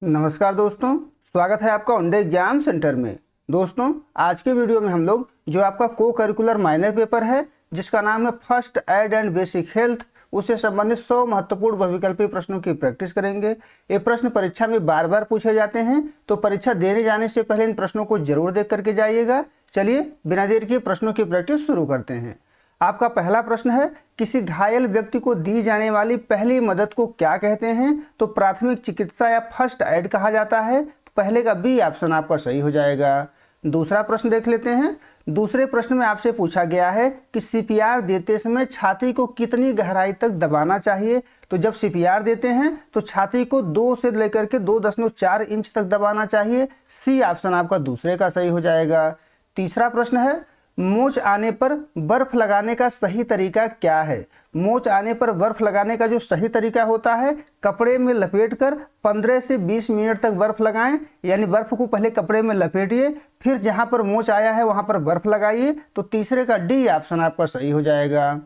नमस्कार दोस्तों, स्वागत है आपका ओनडे एग्जाम सेंटर में। दोस्तों, आज के वीडियो में हम लोग जो आपका को करिकुलर माइनर पेपर है जिसका नाम है first aid and basic health, उससे संबंधित 100 महत्वपूर्ण बहुविकल्पी प्रश्नों की प्रैक्टिस करेंगे। ये प्रश्न परीक्षा में बार बार पूछे जाते हैं, तो परीक्षा देने जाने से पहले इन प्रश्नों को जरूर देख करके जाइएगा। चलिए बिना देर के प्रश्नों की प्रैक्टिस शुरू करते हैं। आपका पहला प्रश्न है, किसी घायल व्यक्ति को दी जाने वाली पहली मदद को क्या कहते हैं? तो प्राथमिक चिकित्सा या फर्स्ट एड कहा जाता है। तो पहले का बी ऑप्शन आपका सही हो जाएगा। दूसरा प्रश्न देख लेते हैं। दूसरे प्रश्न में आपसे पूछा गया है कि सीपीआर देते समय छाती को कितनी गहराई तक दबाना चाहिए? तो जब सीपीआर देते हैं तो छाती को 2 से लेकर के 2.4 इंच तक दबाना चाहिए। सी ऑप्शन आपका दूसरे का सही हो जाएगा। तीसरा प्रश्न है, मोच आने पर बर्फ लगाने का सही तरीका क्या है? मोच आने पर बर्फ लगाने का जो सही तरीका होता है, कपड़े में लपेटकर 15 से 20 मिनट तक बर्फ लगाएं। यानी बर्फ को पहले कपड़े में लपेटिए, फिर जहां पर मोच आया है वहां पर बर्फ लगाइए। तो तीसरे का डी ऑप्शन आपका सही हो जाएगा।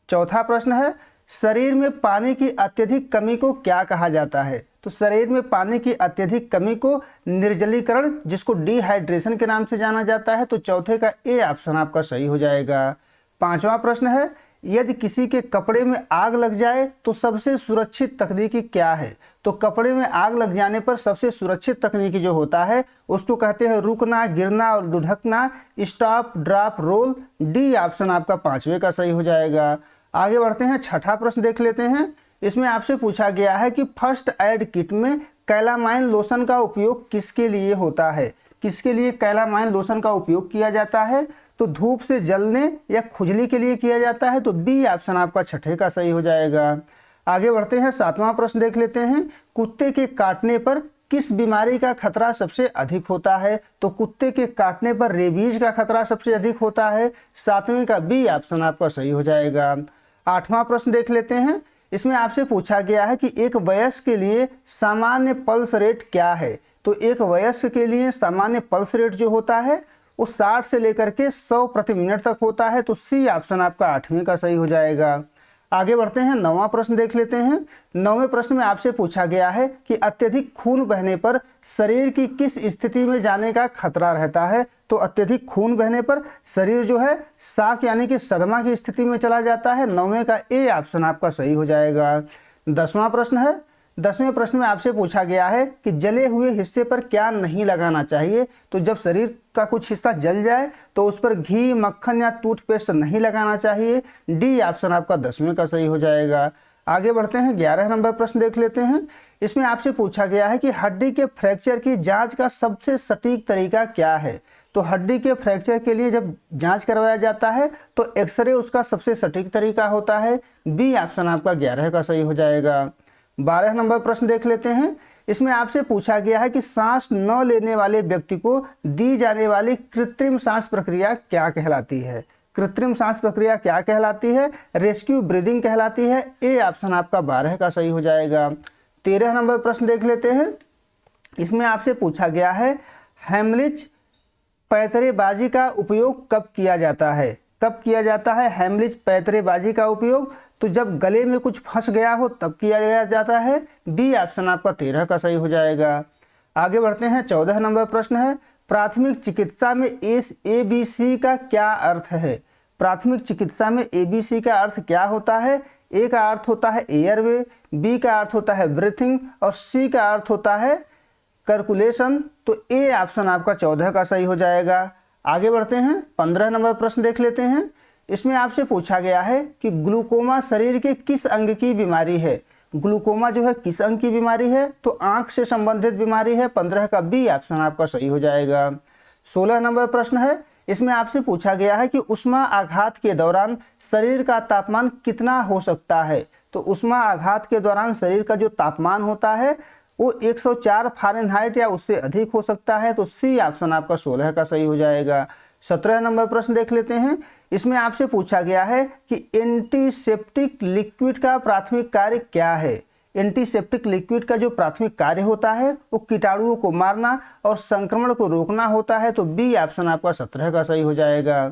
चौथा प्रश्न है, शरीर में पानी की अत्यधिक कमी को क्या कहा जाता है? तो शरीर में पानी की अत्यधिक कमी को निर्जलीकरण, जिसको डिहाइड्रेशन के नाम से जाना जाता है। तो चौथे का ए ऑप्शन आपका सही हो जाएगा। पांचवा प्रश्न है, यदि किसी के कपड़े में आग लग जाए तो सबसे सुरक्षित तकनीकी क्या है? तो कपड़े में आग लग जाने पर सबसे सुरक्षित तकनीकी जो होता है उसको कहते हैं रुकना, गिरना और लुढ़कना, stop, drop, roll. D option आपका पांचवे का सही हो जाएगा। आगे बढ़ते हैं, छठा प्रश्न देख लेते हैं। इसमें आपसे पूछा गया है कि फर्स्ट एड किट में कैलामाइन लोशन का उपयोग किसके लिए होता है? किसके लिए कैलामाइन लोशन का उपयोग किया जाता है? तो धूप से जलने या खुजली के लिए किया जाता है। तो बी ऑप्शन आपका छठे का सही हो जाएगा। आगे बढ़ते हैं, सातवां प्रश्न देख लेते हैं। कुत्ते के काटने पर किस बीमारी का खतरा सबसे अधिक होता है? तो कुत्ते के काटने पर रेबीज का खतरा सबसे अधिक होता है। सातवें का बी ऑप्शन आपका सही हो जाएगा। आठवां प्रश्न देख लेते हैं। इसमें आपसे पूछा गया है कि एक वयस्क के लिए सामान्य पल्स रेट क्या है? तो एक वयस्क के लिए सामान्य पल्स रेट जो होता है वो 60 से लेकर के 100 प्रति मिनट तक होता है। तो सी ऑप्शन आपका आठवें का सही हो जाएगा। आगे बढ़ते हैं, नौवां प्रश्न देख लेते हैं। नौवें प्रश्न में आपसे पूछा गया है कि अत्यधिक खून बहने पर शरीर की किस स्थिति में जाने का खतरा रहता है? तो अत्यधिक खून बहने पर शरीर जो है शॉक यानी कि सदमा की स्थिति में चला जाता है। नौवें का ए ऑप्शन आपका सही हो जाएगा। 10वां प्रश्न है। 10वें प्रश्न में आपसे पूछा गया है कि जले हुए हिस्से पर क्या नहीं लगाना चाहिए? तो जब शरीर का कुछ हिस्सा जल जाए तो उस पर घी, मक्खन या टूथपेस्ट नहीं लगाना चाहिए। डी ऑप्शन आपका 10वें का सही हो जाएगा। आगे बढ़ते हैं, 11 नंबर प्रश्न देख लेते हैं। इसमें आपसे पूछा गया है कि हड्डी के फ्रैक्चर की जांच का सबसे सटीक तरीका क्या है? तो हड्डी के फ्रैक्चर के लिए जब जांच करवाया जाता है तो एक्सरे उसका सबसे सटीक तरीका होता है। बी ऑप्शन आपका 11 का सही हो जाएगा। 12 नंबर प्रश्न देख लेते हैं। इसमें आपसे पूछा गया है कि सांस न लेने वाले व्यक्ति को दी जाने वाली कृत्रिम सांस प्रक्रिया क्या कहलाती है? कृत्रिम सांस प्रक्रिया क्या कहलाती है? रेस्क्यू ब्रीदिंग कहलाती है। ए ऑप्शन आपका 12 का सही हो जाएगा। 13 नंबर प्रश्न देख लेते हैं। इसमें आपसे पूछा गया है हेमलिच पैंतरेबाजी का उपयोग कब किया जाता है? कब किया जाता है हेमलिच पैंतरेबाजी का उपयोग? तो जब गले में कुछ फंस गया हो तब किया जाता है। बी ऑप्शन आपका 13 का सही हो जाएगा। आगे बढ़ते हैं, 14 नंबर प्रश्न है। प्राथमिक चिकित्सा में ABC का क्या अर्थ है? प्राथमिक चिकित्सा में ABC का अर्थ क्या होता है? ए का अर्थ होता है एयरवे, बी का अर्थ होता है ब्रीथिंग और सी का अर्थ होता है सर्कुलेशन। तो ए ऑप्शन आपका 14 का सही हो जाएगा। आगे बढ़ते हैं, 15 नंबर प्रश्न देख लेते हैं। इसमें आपसे पूछा गया है कि ग्लूकोमा शरीर के किस अंग की बीमारी है? ग्लूकोमा जो है किस अंग की बीमारी है? तो आंख से संबंधित बीमारी है। 15 का बी ऑप्शन आपका सही हो जाएगा। 16 नंबर प्रश्न है। इसमें आपसे पूछा गया है कि उष्मा आघात के दौरान शरीर का तापमान कितना हो सकता है? तो उष्मा आघात के दौरान शरीर का जो तापमान होता है वो 104 फ़ारेनहाइट या उससे अधिक हो सकता है। तो सी ऑप्शन आपका 16 का सही हो जाएगा। 17 नंबर प्रश्न देख लेते हैं। इसमें आपसे पूछा गया है कि एंटीसेप्टिक लिक्विड का प्राथमिक कार्य क्या है? एंटीसेप्टिक लिक्विड का जो प्राथमिक कार्य होता है वो कीटाणुओं को मारना और संक्रमण को रोकना होता है। तो बी ऑप्शन आपका 17 का सही हो जाएगा।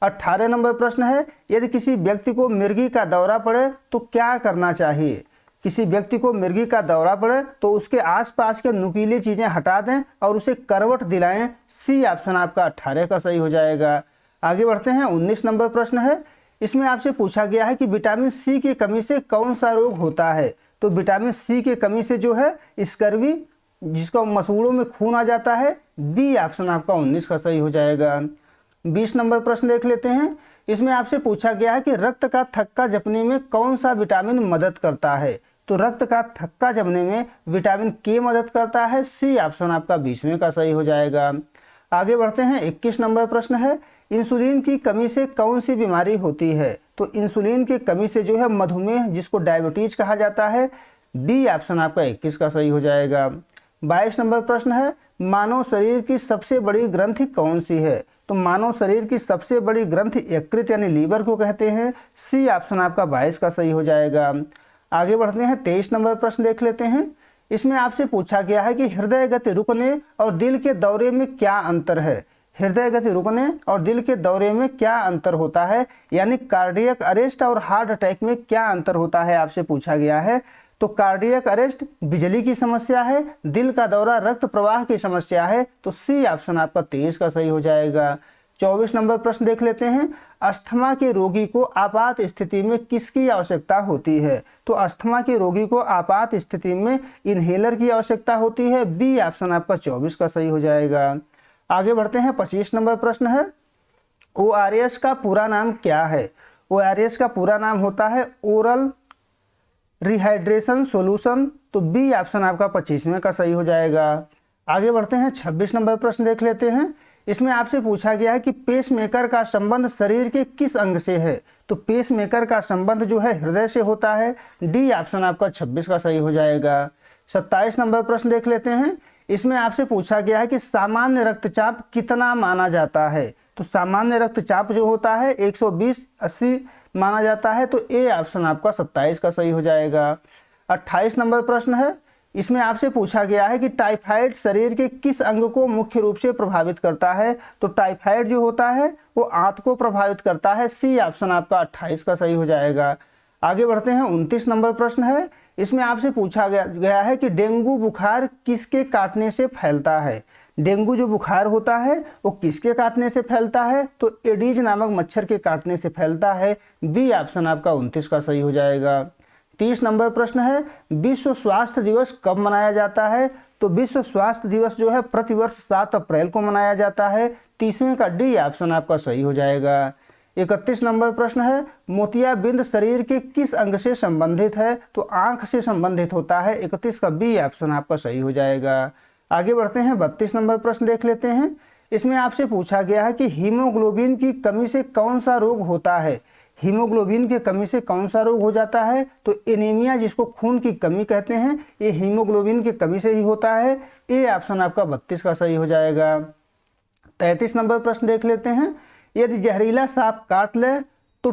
18 नंबर प्रश्न है। यदि किसी व्यक्ति को मिर्गी का दौरा पड़े तो क्या करना चाहिए? किसी व्यक्ति को मिर्गी का दौरा पड़े तो उसके आसपास के नुकीली चीज़ें हटा दें और उसे करवट दिलाएं। सी ऑप्शन आपका 18 का सही हो जाएगा। आगे बढ़ते हैं, 19 नंबर प्रश्न है। इसमें आपसे पूछा गया है कि विटामिन सी की कमी से कौन सा रोग होता है। तो विटामिन सी की कमी से जो है स्कर्वी, जिसका मसूड़ों में खून आ जाता है। बी ऑप्शन आपका 19 का सही हो जाएगा। 20 नंबर प्रश्न देख लेते हैं। इसमें आपसे पूछा गया है कि रक्त का थक्का जमने में कौन सा विटामिन मदद करता है। तो रक्त का थक्का जमने में विटामिन के मदद करता है। सी ऑप्शन आपका 20वें का सही हो जाएगा। आगे बढ़ते हैं, 21 नंबर प्रश्न है। इंसुलिन की कमी से कौन सी बीमारी होती है। तो इंसुलिन की कमी से जो है मधुमेह, जिसको डायबिटीज कहा जाता है। डी ऑप्शन आपका 21 का सही हो जाएगा। 22 नंबर प्रश्न है। मानव शरीर की सबसे बड़ी ग्रंथि कौन सी है। तो मानव शरीर की सबसे बड़ी ग्रंथि यकृत यानी लीवर को कहते हैं। सी ऑप्शन आपका 22 का सही हो जाएगा। आगे बढ़ते हैं, 23 नंबर प्रश्न देख लेते हैं। इसमें आपसे पूछा गया है कि हृदय गति रुकने और दिल के दौरे में क्या अंतर है। हृदय गति रुकने और दिल के दौरे में क्या अंतर होता है, यानी कार्डियक अरेस्ट और हार्ट अटैक में क्या अंतर होता है, आपसे पूछा गया है। तो कार्डियक अरेस्ट बिजली की समस्या है, दिल का दौरा रक्त प्रवाह की समस्या है। तो सी ऑप्शन आपका 23 का सही हो जाएगा। 24 नंबर प्रश्न देख लेते हैं। अस्थमा के रोगी को आपात स्थिति में किसकी आवश्यकता होती है। तो अस्थमा के रोगी को आपात स्थिति में इन्हेलर की आवश्यकता होती है। बी ऑप्शन आपका 24 का सही हो जाएगा। आगे बढ़ते हैं, 25 नंबर प्रश्न है। ORS का पूरा नाम क्या है। ORS का पूरा नाम होता है ओरल रिहाइड्रेशन सॉल्यूशन। तो बी ऑप्शन आपका 25वें का सही हो जाएगा। आगे बढ़ते हैं, 26 नंबर प्रश्न देख लेते हैं। इसमें आपसे पूछा गया है कि पेसमेकर का संबंध शरीर के किस अंग से है। तो पेसमेकर का संबंध जो है हृदय से होता है। डी ऑप्शन आपका 26 का सही हो जाएगा। 27 नंबर प्रश्न देख लेते हैं। इसमें आपसे पूछा गया है कि सामान्य रक्तचाप कितना माना जाता है। तो सामान्य रक्तचाप जो होता है 120/80 माना जाता है। तो ए ऑप्शन आपका 27 का सही हो जाएगा। 28 नंबर प्रश्न है। इसमें आपसे पूछा गया है कि टाइफाइड शरीर के किस अंग को मुख्य रूप से प्रभावित करता है। तो टाइफाइड जो होता है वो आंत को प्रभावित करता है। सी ऑप्शन आपका 28 का सही हो जाएगा। आगे बढ़ते हैं, 29 नंबर प्रश्न है। इसमें आपसे पूछा गया है कि डेंगू बुखार किसके काटने से फैलता है। डेंगू जो बुखार होता है वो किसके काटने से फैलता है। तो एडीज नामक मच्छर के काटने से फैलता है। बी ऑप्शन आपका 29 का सही हो जाएगा। 30 नंबर प्रश्न है। विश्व स्वास्थ्य दिवस कब मनाया जाता है। तो विश्व स्वास्थ्य दिवस जो है प्रतिवर्ष 7 अप्रैल को मनाया जाता है। 30वें का डी ऑप्शन आपका सही हो जाएगा। 31 नंबर प्रश्न है। मोतियाबिंद शरीर के किस अंग से संबंधित है। तो आंख से संबंधित होता है। 31 का बी ऑप्शन आपका सही हो जाएगा। आगे बढ़ते हैं, 32 नंबर प्रश्न देख लेते हैं। इसमें आपसे पूछा गया है कि हीमोग्लोबिन की कमी से कौन सा रोग होता है। हीमोग्लोबिन की कमी से कौन सा रोग हो जाता है। तो एनीमिया, जिसको खून की कमी कहते हैं, ये हीमोग्लोबिन की कमी से ही होता है। ए ऑप्शन आपका 32 का सही हो जाएगा। 33 नंबर प्रश्न देख लेते हैं। यदि जहरीला सांप काट ले तो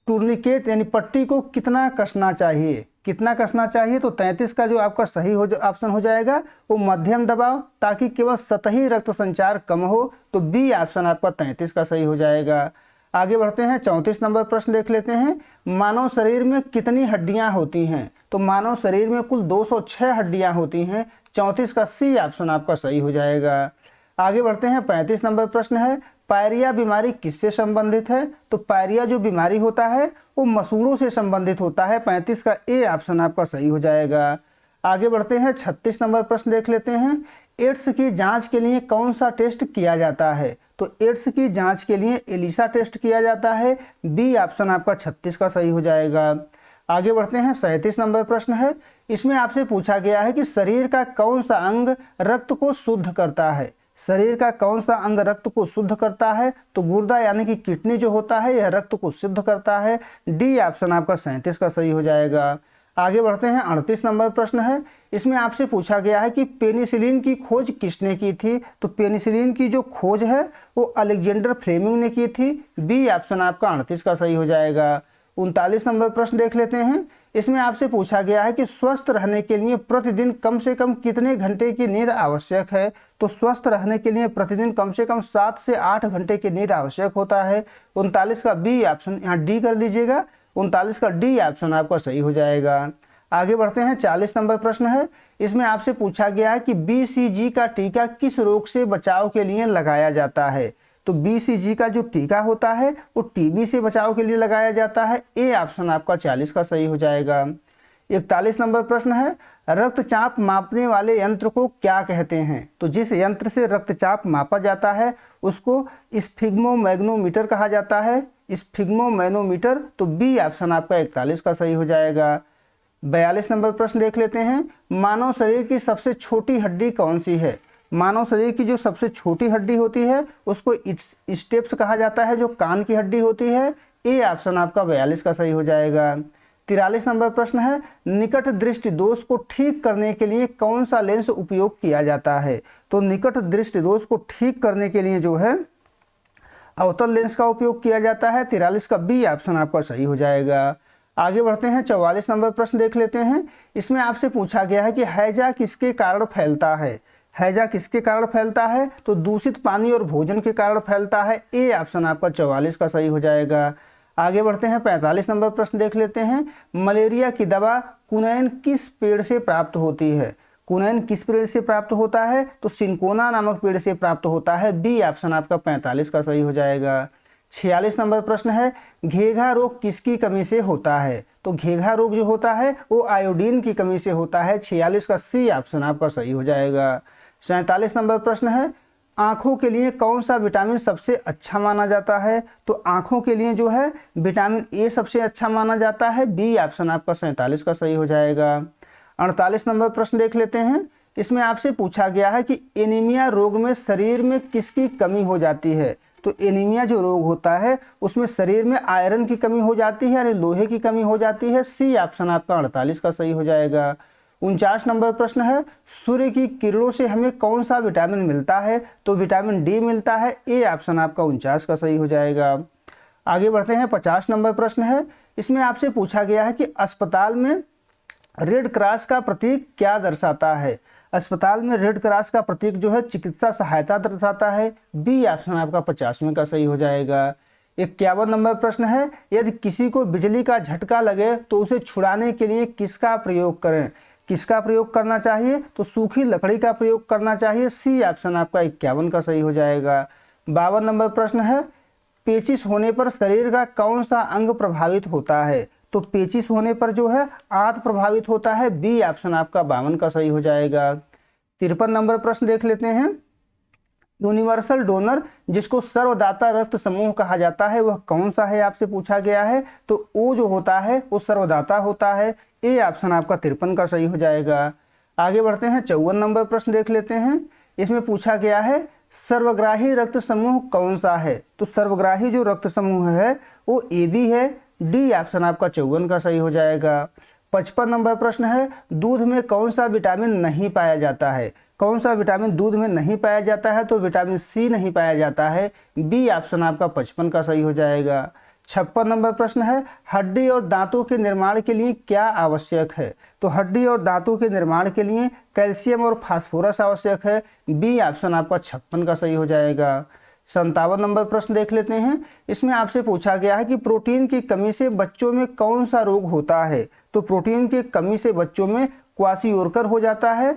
टूर्निकेट यानी पट्टी को कितना कसना चाहिए। कितना कसना चाहिए। तो 33 का जो आपका सही ऑप्शन हो जाएगा वो मध्यम दबाव, ताकि केवल सतही रक्त संचार कम हो। तो बी ऑप्शन आपका 33 का सही हो जाएगा। आगे बढ़ते हैं, 34 नंबर प्रश्न देख लेते हैं। मानव शरीर में कितनी हड्डियां होती हैं। तो मानव शरीर में कुल 206 हड्डियां होती हैं। 34 का सी ऑप्शन आपका सही हो जाएगा। आगे बढ़ते हैं, 35 नंबर प्रश्न है। पायरिया बीमारी किससे संबंधित है। तो पायरिया जो बीमारी होता है वो मसूड़ों से संबंधित होता है। 35 का ए ऑप्शन आपका सही हो जाएगा। आगे बढ़ते हैं, 36 नंबर प्रश्न देख लेते हैं। एड्स की जांच के लिए कौन सा टेस्ट किया जाता है। तो एड्स की जांच के लिए एलिसा टेस्ट किया जाता है। बी ऑप्शन आपका 36 का सही हो जाएगा। आगे बढ़ते हैं, 37 नंबर प्रश्न है। इसमें आपसे पूछा गया है कि शरीर का कौन सा अंग रक्त को शुद्ध करता है। शरीर का कौन सा अंग रक्त को शुद्ध करता है। तो गुर्दा यानी कि किडनी जो होता है यह रक्त को शुद्ध करता है। डी ऑप्शन आपका 37 का सही हो जाएगा। आगे बढ़ते हैं, 38 नंबर प्रश्न है। इसमें आपसे पूछा गया है कि पेनिसिलिन की खोज किसने की थी। तो पेनिसिलिन की जो खोज है वो अलेक्जेंडर फ्लेमिंग ने की थी। बी ऑप्शन आपका 38 का सही हो जाएगा। 39 नंबर प्रश्न देख लेते हैं। इसमें आपसे पूछा गया है कि स्वस्थ रहने के लिए प्रतिदिन कम से कम कितने घंटे की नींद आवश्यक है। तो स्वस्थ रहने के लिए प्रतिदिन कम से कम 7 से 8 घंटे की नींद आवश्यक होता है। 39 का बी ऑप्शन यहाँ डी कर लीजिएगा। 39 का डी ऑप्शन आपका सही हो जाएगा। आगे बढ़ते हैं, 40 नंबर प्रश्न है। इसमें आपसे पूछा गया है कि BCG का टीका किस रोग से बचाव के लिए लगाया जाता है। तो BCG का जो टीका होता है वो टीबी से बचाव के लिए लगाया जाता है। ए ऑप्शन आपका 40 का सही हो जाएगा। 41 नंबर प्रश्न है, रक्तचाप मापने वाले यंत्र को क्या कहते हैं। तो जिस यंत्र से रक्तचाप मापा जाता है उसको स्फिग्मोमैग्नोमीटर कहा जाता है। स्फिग्मोमैग्नोमीटर, तो बी ऑप्शन आपका 41 का सही हो जाएगा। 42 नंबर प्रश्न देख लेते हैं, मानव शरीर की सबसे छोटी हड्डी कौन सी है। मानव शरीर की जो सबसे छोटी हड्डी होती है उसको स्टेप्स कहा जाता है, जो कान की हड्डी होती है। ए ऑप्शन आपका 42 का सही हो जाएगा। 43 नंबर प्रश्न है, निकट दृष्टि दोष को ठीक करने के लिए कौन सा लेंस उपयोग किया जाता है। तो निकट दृष्टि दोष को ठीक करने के लिए जो है अवतल लेंस का उपयोग किया जाता है। 43 का बी ऑप्शन आपका सही हो जाएगा। आगे बढ़ते हैं, 44 नंबर प्रश्न देख लेते हैं। इसमें आपसे पूछा गया है कि हैजा किसके कारण फैलता है। हैजा किसके कारण फैलता है। तो दूषित पानी और भोजन के कारण फैलता है। ए ऑप्शन आपका 44 का सही हो जाएगा। आगे बढ़ते हैं, 45 नंबर प्रश्न देख लेते हैं, मलेरिया की दवा कुनैन किस पेड़ से प्राप्त होती है। कुनैन किस पेड़ से प्राप्त होता है। तो सिंकोना नामक पेड़ से प्राप्त होता है। बी ऑप्शन आपका 45 का सही हो जाएगा। 46 नंबर प्रश्न है, घेघा रोग किसकी कमी से होता है। तो घेघा रोग जो होता है वो आयोडीन की कमी से होता है। 46 का सी ऑप्शन आपका सही हो जाएगा। 47 नंबर प्रश्न है, आँखों के लिए कौन सा विटामिन सबसे अच्छा माना जाता है। तो आँखों के लिए जो है विटामिन ए सबसे अच्छा माना जाता है। बी ऑप्शन आपका 47 का सही हो जाएगा। 48 नंबर प्रश्न देख लेते हैं। इसमें आपसे पूछा गया है कि एनीमिया रोग में शरीर में किसकी कमी हो जाती है। तो एनीमिया जो रोग होता है उसमें शरीर में आयरन की कमी हो जाती है, यानी लोहे की कमी हो जाती है। सी ऑप्शन आपका 48 का सही हो जाएगा। 49 नंबर प्रश्न है, सूर्य की किरणों से हमें कौन सा विटामिन मिलता है। तो विटामिन डी मिलता है। ए ऑप्शन आपका 49 का सही हो जाएगा। आगे बढ़ते हैं, 50 नंबर प्रश्न है। इसमें आपसे पूछा गया है कि अस्पताल में रेड क्रॉस का प्रतीक क्या दर्शाता है। अस्पताल में रेड क्रॉस का प्रतीक जो है चिकित्सा सहायता दर्शाता है। बी ऑप्शन आपका 50वें का सही हो जाएगा। 51 नंबर प्रश्न है, यदि किसी को बिजली का झटका लगे तो उसे छुड़ाने के लिए किसका प्रयोग करें। किसका प्रयोग करना चाहिए। तो सूखी लकड़ी का प्रयोग करना चाहिए। सी ऑप्शन आपका 51 का सही हो जाएगा। 52 नंबर प्रश्न है, पेचिश होने पर शरीर का कौन सा अंग प्रभावित होता है। तो पेचिश होने पर जो है आंत प्रभावित होता है। बी ऑप्शन आपका 52 का सही हो जाएगा। 53 नंबर प्रश्न देख लेते हैं, यूनिवर्सल डोनर जिसको सर्वदाता रक्त समूह कहा जाता है वह कौन सा है, आपसे पूछा गया है। तो ओ जो होता है वो सर्वदाता होता है। ए ऑप्शन आपका 53 का सही हो जाएगा। आगे बढ़ते हैं, 54 नंबर प्रश्न देख लेते हैं। इसमें पूछा गया है सर्वग्राही रक्त समूह कौन सा है। तो सर्वग्राही जो रक्त समूह है वो AB है। डी ऑप्शन आपका 54 का सही हो जाएगा। 55 नंबर प्रश्न है, दूध में कौन सा विटामिन नहीं पाया जाता है। कौन सा विटामिन दूध में नहीं पाया जाता है। तो विटामिन सी नहीं पाया जाता है। बी ऑप्शन आपका 55 का सही हो जाएगा। 56 नंबर प्रश्न है, हड्डी और दांतों के निर्माण के लिए क्या आवश्यक है। तो हड्डी और दांतों के निर्माण के लिए कैल्शियम और फास्फोरस आवश्यक है। बी ऑप्शन आपका 56 का सही हो जाएगा। 57 नंबर प्रश्न देख लेते हैं। इसमें आपसे पूछा गया है कि प्रोटीन की कमी से बच्चों में कौन सा रोग होता है। तो प्रोटीन की कमी से बच्चों में क्वाशियोरकर हो जाता है।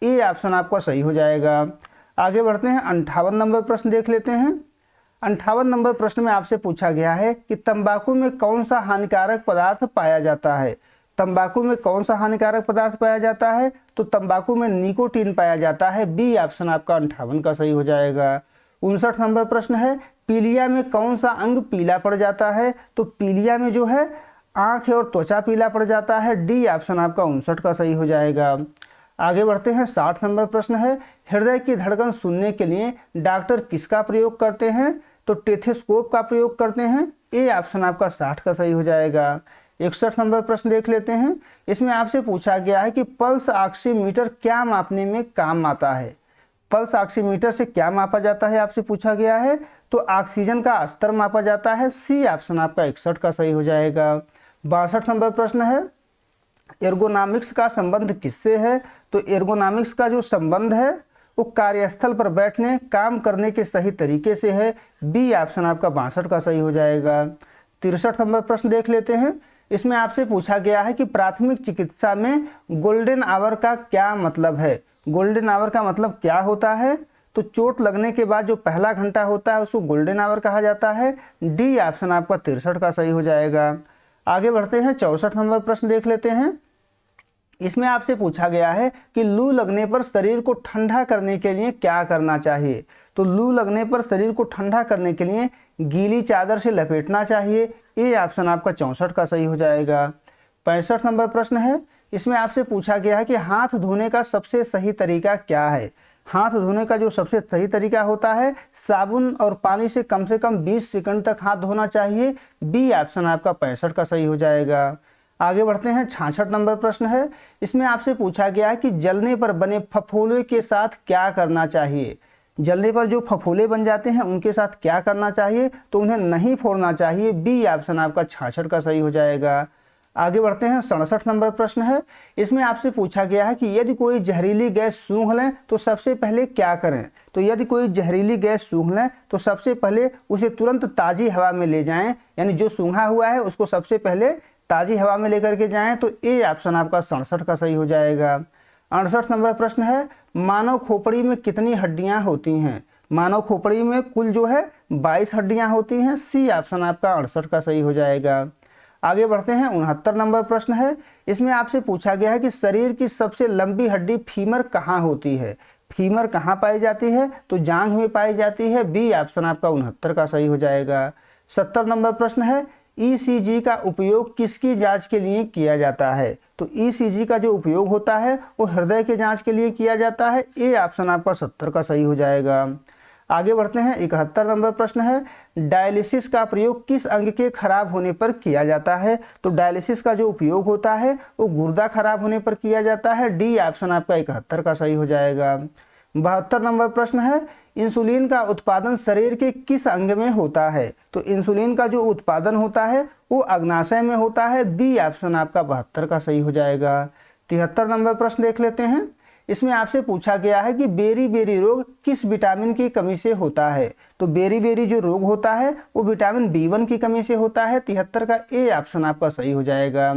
ए ऑप्शन आपका सही हो जाएगा। आगे बढ़ते हैं, 58 नंबर प्रश्न देख लेते हैं। 58 नंबर प्रश्न में आपसे पूछा गया है कि तंबाकू में कौन सा हानिकारक पदार्थ पाया जाता है। तंबाकू में कौन सा हानिकारक पदार्थ पाया जाता है। तो तंबाकू में निकोटीन पाया जाता है। बी ऑप्शन आपका 58 का सही हो जाएगा। 59 नंबर प्रश्न है, पीलिया में कौन सा अंग पीला पड़ जाता है। तो पीलिया में जो है आँख और त्वचा पीला पड़ जाता है। डी ऑप्शन आपका 59 का सही हो जाएगा। आगे बढ़ते हैं, 60 नंबर प्रश्न है, हृदय की धड़कन सुनने के लिए डॉक्टर किसका प्रयोग करते हैं। तो टेथोस्कोप का प्रयोग करते हैं। ए ऑप्शन आपका 60 का सही हो जाएगा। 61 नंबर प्रश्न देख लेते हैं। इसमें आपसे पूछा गया है कि पल्स ऑक्सीमीटर क्या मापने में काम आता है। पल्स ऑक्सीमीटर से क्या मापा जाता है, आपसे पूछा गया है। तो ऑक्सीजन का स्तर मापा जाता है। सी ऑप्शन आपका 61 का सही हो जाएगा। 62 नंबर प्रश्न है, एर्गोनॉमिक्स का संबंध किससे है। तो एर्गोनॉमिक्स का जो संबंध है वो कार्यस्थल पर बैठने काम करने के सही तरीके से है। बी ऑप्शन आपका 62 का सही हो जाएगा। 63 नंबर प्रश्न देख लेते हैं। इसमें आपसे पूछा गया है कि प्राथमिक चिकित्सा में गोल्डन आवर का क्या मतलब है। गोल्डन आवर का मतलब क्या होता है? तो चोट लगने के बाद जो पहला घंटा होता है उसको गोल्डन आवर कहा जाता है। डी ऑप्शन आपका 63 का सही हो जाएगा। आगे बढ़ते हैं, 64 नंबर प्रश्न देख लेते हैं। इसमें आपसे पूछा गया है कि लू लगने पर शरीर को ठंडा करने के लिए क्या करना चाहिए। तो लू लगने पर शरीर को ठंडा करने के लिए गीली चादर से लपेटना चाहिए। ये ऑप्शन आपका 64 का सही हो जाएगा। 65 नंबर प्रश्न है। इसमें आपसे पूछा गया है कि हाथ धोने का सबसे सही तरीका क्या है। हाथ धोने का जो सबसे सही तरीका होता है, साबुन और पानी से कम 20 सेकंड तक हाथ धोना चाहिए। बी ऑप्शन आपका 65 का सही हो जाएगा। आगे बढ़ते हैं, 66 नंबर प्रश्न है। इसमें आपसे पूछा गया है कि जलने पर बने फफोले के साथ क्या करना चाहिए। जलने पर जो फफोले बन जाते हैं उनके साथ क्या करना चाहिए, तो उन्हें नहीं फोड़ना चाहिए। बी ऑप्शन आपका 66 का सही हो जाएगा। आगे बढ़ते हैं, 67 नंबर प्रश्न है। इसमें आपसे पूछा गया है कि यदि कोई जहरीली गैस सूंघ लें तो सबसे पहले क्या करें। तो यदि कोई जहरीली गैस सूंघ लें तो सबसे पहले उसे तुरंत ताज़ी हवा में ले जाएं, यानी जो सूंघा हुआ है उसको सबसे पहले ताज़ी हवा में लेकर के जाएं। तो ए ऑप्शन आपका 67 का सही हो जाएगा। 68 नंबर प्रश्न है, मानव खोपड़ी में कितनी हड्डियां होती हैं। मानव खोपड़ी में कुल जो है 22 हड्डियां होती हैं। सी ऑप्शन आपका 68 का सही हो जाएगा। आगे बढ़ते हैं, 69 नंबर प्रश्न है। इसमें आपसे पूछा गया है कि शरीर की सबसे लंबी हड्डी फीमर कहाँ होती है। फीमर कहाँ पाई जाती है, तो जांघ में पाई जाती है। बी ऑप्शन आपका 69 का सही हो जाएगा। 70 नंबर प्रश्न है, ईसीजी का उपयोग किसकी जांच के लिए किया जाता है। तो ईसीजी का जो उपयोग होता है वो हृदय के जांच के लिए किया जाता है। ए ऑप्शन आपका 70 का सही हो जाएगा। आगे बढ़ते हैं, 71 नंबर प्रश्न है, डायलिसिस का प्रयोग किस अंग के खराब होने पर किया जाता है। तो डायलिसिस का जो उपयोग होता है वो गुर्दा खराब होने पर किया जाता है। डी ऑप्शन आपका 71 का सही हो जाएगा। 72 नंबर प्रश्न है, इंसुलिन का उत्पादन शरीर के किस अंग में होता है। तो इंसुलिन का जो उत्पादन होता है वो अग्नाशय में होता है। बी ऑप्शन आपका 72 का सही हो जाएगा। 73 नंबर प्रश्न देख लेते हैं। इसमें आपसे पूछा गया है कि बेरी बेरी रोग किस विटामिन की कमी से होता है। तो बेरी बेरी जो रोग होता है वो विटामिन B1 की कमी से होता है। 73 का ए ऑप्शन आपका सही हो जाएगा।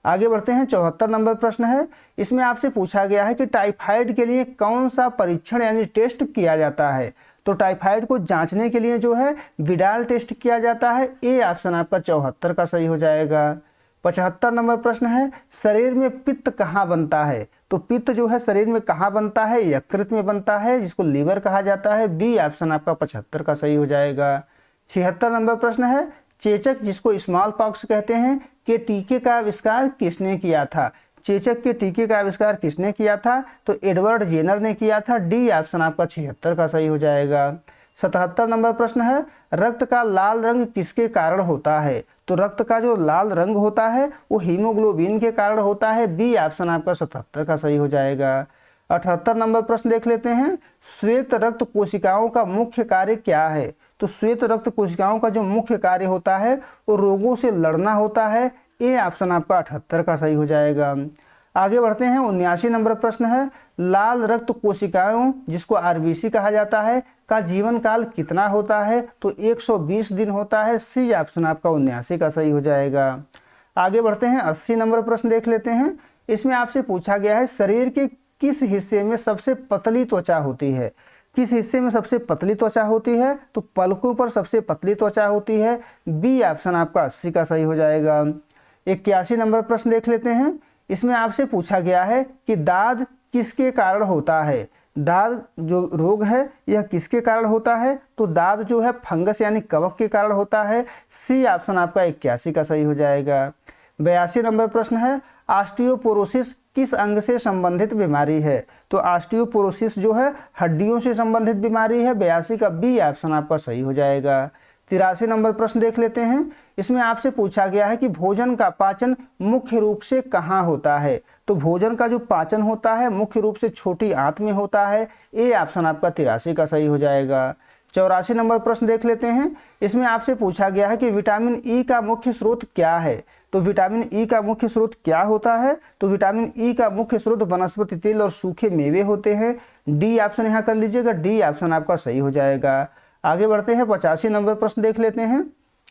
आगे बढ़ते हैं, 74 नंबर प्रश्न है। इसमें आपसे पूछा गया है कि टाइफाइड के लिए कौन सा परीक्षण यानी टेस्ट किया जाता है। तो टाइफाइड को जांचने के लिए जो है विडाल टेस्ट किया जाता है। ए ऑप्शन आपका 74 का सही हो जाएगा। 75 नंबर प्रश्न है, शरीर में पित्त कहाँ बनता है। तो पित्त जो है शरीर में कहाँ बनता है, यकृत में बनता है, जिसको लीवर कहा जाता है। बी ऑप्शन आपका 75 का सही हो जाएगा। 76 नंबर प्रश्न है, चेचक जिसको स्मॉल पॉक्स कहते हैं के टीके का आविष्कार किसने किया था। चेचक के टीके का आविष्कार किसने किया था, तो एडवर्ड जेनर ने किया था। डी ऑप्शन आपका 76 का सही हो जाएगा। 77 नंबर प्रश्न है, रक्त का लाल रंग किसके कारण होता है। तो रक्त का जो लाल रंग होता है वो हीमोग्लोबिन के कारण होता है। बी ऑप्शन आपका 77 का सही हो जाएगा। 78 नंबर प्रश्न देख लेते हैं, श्वेत रक्त कोशिकाओं का मुख्य कार्य क्या है। तो श्वेत रक्त कोशिकाओं का जो मुख्य कार्य होता है वो रोगों से लड़ना होता है। ए ऑप्शन आपका 78 का सही हो जाएगा। आगे बढ़ते हैं, 79 नंबर प्रश्न है, लाल रक्त कोशिकाओं जिसको आरबीसी कहा जाता है का जीवन काल कितना होता है। तो 120 दिन होता है। सी ऑप्शन आपका 79 का सही हो जाएगा। आगे बढ़ते हैं, 80 नंबर प्रश्न देख लेते हैं। इसमें आपसे पूछा गया है शरीर के किस हिस्से में सबसे पतली त्वचा होती है। किस हिस्से में सबसे पतली त्वचा होती है, तो पलकों पर सबसे पतली त्वचा होती है। बी ऑप्शन आपका 80 का सही हो जाएगा। 81 नंबर प्रश्न देख लेते हैं। इसमें आपसे पूछा गया है कि दाद किसके कारण होता है। दाद जो रोग है यह किसके कारण होता है, तो दाद जो है फंगस यानी कवक के कारण होता है। सी ऑप्शन आपका 81 का सही हो जाएगा। 82 नंबर प्रश्न है, ऑस्टियोपोरोसिस किस अंग से संबंधित बीमारी है। तो ऑस्टियोपोरोसिस जो है हड्डियों से संबंधित बीमारी है। 82 का बी ऑप्शन आपका सही हो जाएगा। 83 नंबर प्रश्न देख लेते हैं। इसमें आपसे पूछा गया है कि भोजन का पाचन मुख्य रूप से कहाँ होता है। तो भोजन का जो पाचन होता है मुख्य रूप से छोटी आंत में होता है। ए ऑप्शन आपका 83 का सही हो जाएगा। 84 नंबर प्रश्न देख लेते हैं। इसमें आपसे पूछा गया है कि विटामिन ई का मुख्य स्रोत क्या है। तो विटामिन ई का मुख्य स्रोत क्या होता है, तो विटामिन ई का मुख्य स्रोत वनस्पति तेल और सूखे मेवे होते हैं। डी ऑप्शन यहाँ कर लीजिएगा। डी ऑप्शन आपका सही हो जाएगा। आगे बढ़ते हैं, 85 नंबर प्रश्न देख लेते हैं।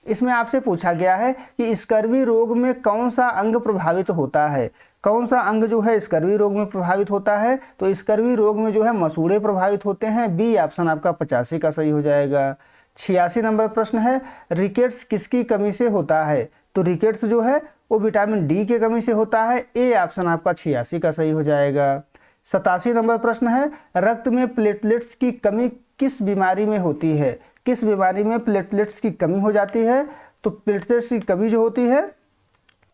इसमें आपसे पूछा गया है कि स्कर्वी रोग में कौन सा अंग प्रभावित होता है। कौन सा अंग जो है स्कर्वी रोग में प्रभावित होता है, तो स्कर्वी रोग में जो है मसूड़े प्रभावित होते हैं। बी ऑप्शन आपका 85 का सही हो जाएगा। 86 नंबर प्रश्न है, रिकेट्स किसकी कमी से होता है। तो रिकेट्स जो है वो विटामिन डी की कमी से होता है। ए ऑप्शन आपका 86 का सही हो जाएगा। 87 नंबर प्रश्न है, रक्त में प्लेटलेट्स की कमी किस बीमारी में होती है। किस बीमारी में प्लेटलेट्स की कमी हो जाती है। तो प्लेटलेट्स की कमी जो होती है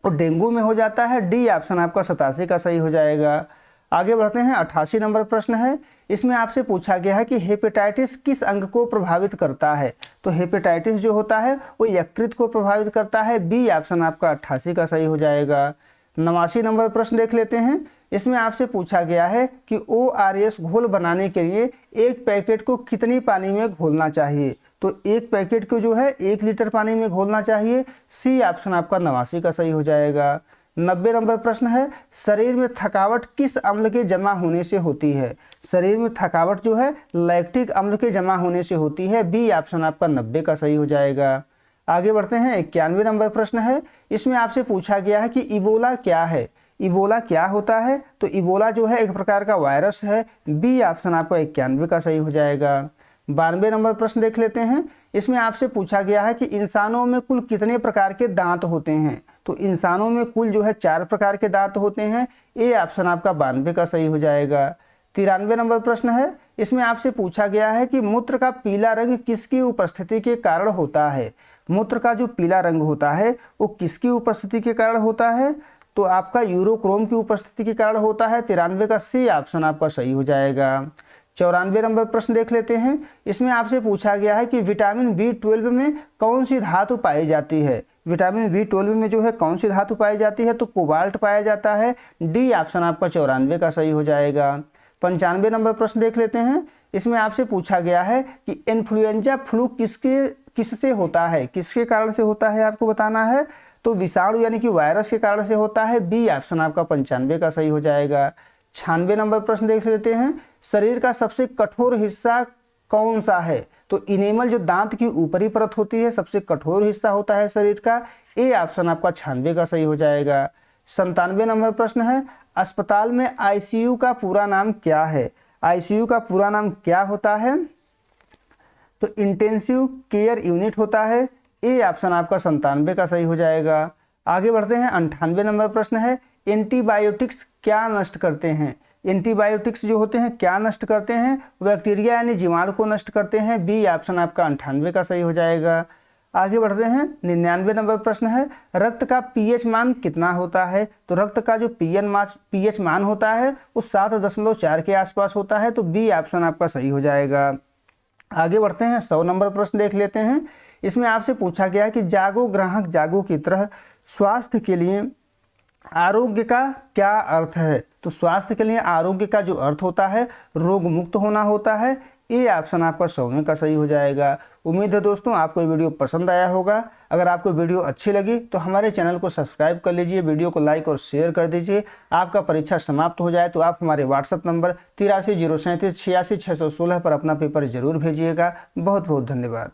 वो डेंगू में हो जाता है। डी ऑप्शन आपका 87 का सही हो जाएगा। आगे बढ़ते हैं। 88 नंबर प्रश्न है, इसमें आपसे पूछा गया है कि हेपेटाइटिस किस अंग को प्रभावित करता है। तो हेपेटाइटिस जो होता है वो यकृत को प्रभावित करता है। बी ऑप्शन आपका 88 का सही हो जाएगा। 89 नंबर प्रश्न देख लेते हैं। इसमें आपसे पूछा गया है कि ORS घोल बनाने के लिए एक पैकेट को कितनी पानी में घोलना चाहिए। तो एक पैकेट को जो है 1 लीटर पानी में घोलना चाहिए। सी ऑप्शन आपका 89 का सही हो जाएगा। 90 नंबर प्रश्न है, शरीर में थकावट किस अम्ल के जमा होने से होती है। शरीर में थकावट जो है लैक्टिक अम्ल के जमा होने से होती है। बी ऑप्शन आपका 90 का सही हो जाएगा। आगे बढ़ते हैं। 91 नंबर प्रश्न है, इसमें आपसे पूछा गया है कि इबोला क्या है। इबोला क्या होता है। तो इबोला जो है एक प्रकार का वायरस है। बी ऑप्शन आपका 91 का सही हो जाएगा। 92 नंबर प्रश्न देख लेते हैं। इसमें आपसे पूछा गया है कि इंसानों में कुल कितने प्रकार के दांत होते हैं। तो इंसानों में कुल जो है 4 प्रकार के दांत होते हैं। ए ऑप्शन आपका 92 का सही हो जाएगा। 93 नंबर प्रश्न है, इसमें आपसे पूछा गया है कि मूत्र का पीला रंग किसकी उपस्थिति के कारण होता है। मूत्र का जो पीला रंग होता है वो किसकी उपस्थिति के कारण होता है। तो आपका यूरोक्रोम की उपस्थिति के कारण होता है। 93 का सी ऑप्शन आपका सही हो जाएगा। 94 नंबर प्रश्न देख लेते हैं। इसमें आपसे पूछा गया है कि विटामिन B12 में कौन सी धातु पाई जाती है। विटामिन B12 में जो है कौन सी धातु पाई जाती है। तो कोबाल्ट पाया जाता है। डी ऑप्शन आपका 94 का सही हो जाएगा। 95 नंबर प्रश्न देख लेते हैं। इसमें आपसे पूछा गया है कि इन्फ्लुएंजा फ्लू किससे होता है, किसके कारण से होता है आपको बताना है। तो विषाणु यानी कि वायरस के कारण से होता है। बी ऑप्शन आपका 95 का सही हो जाएगा। 96 नंबर प्रश्न देख लेते हैं। शरीर का सबसे कठोर हिस्सा कौन सा है। तो इनेमल जो दांत की ऊपरी परत होती है सबसे कठोर हिस्सा होता है शरीर का। ए ऑप्शन आपका 96 का सही हो जाएगा। 97 नंबर प्रश्न है, अस्पताल में ICU का पूरा नाम क्या है। ICU का पूरा नाम क्या होता है। तो इंटेंसिव केयर यूनिट होता है। ए ऑप्शन आपका 97 का सही हो जाएगा। आगे बढ़ते हैं। 98 नंबर प्रश्न है, एंटीबायोटिक्स क्या नष्ट करते हैं। एंटीबायोटिक्स जो होते हैं क्या नष्ट करते हैं। बैक्टीरिया यानी जीवाणु को नष्ट करते हैं। बी ऑप्शन आपका 98 का सही हो जाएगा। आगे बढ़ते हैं। 99 नंबर प्रश्न है, रक्त का pH मान कितना होता है। तो रक्त का जो pH मान होता है वो 7.4 के आसपास होता है। तो बी ऑप्शन आपका सही हो जाएगा। आगे बढ़ते हैं। 100 नंबर प्रश्न देख लेते हैं। इसमें आपसे पूछा गया है कि जागो ग्राहक जागो की तरह स्वास्थ्य के लिए आरोग्य का क्या अर्थ है। तो स्वास्थ्य के लिए आरोग्य का जो अर्थ होता है रोग मुक्त होना होता है। ए ऑप्शन आपका 100 का सही हो जाएगा। उम्मीद है दोस्तों आपको ये वीडियो पसंद आया होगा। अगर आपको वीडियो अच्छी लगी तो हमारे चैनल को सब्सक्राइब कर लीजिए, वीडियो को लाइक और शेयर कर दीजिए। आपका परीक्षा समाप्त हो जाए तो आप हमारे व्हाट्सएप नंबर 83 037 86 616 पर अपना पेपर जरूर भेजिएगा। बहुत बहुत धन्यवाद।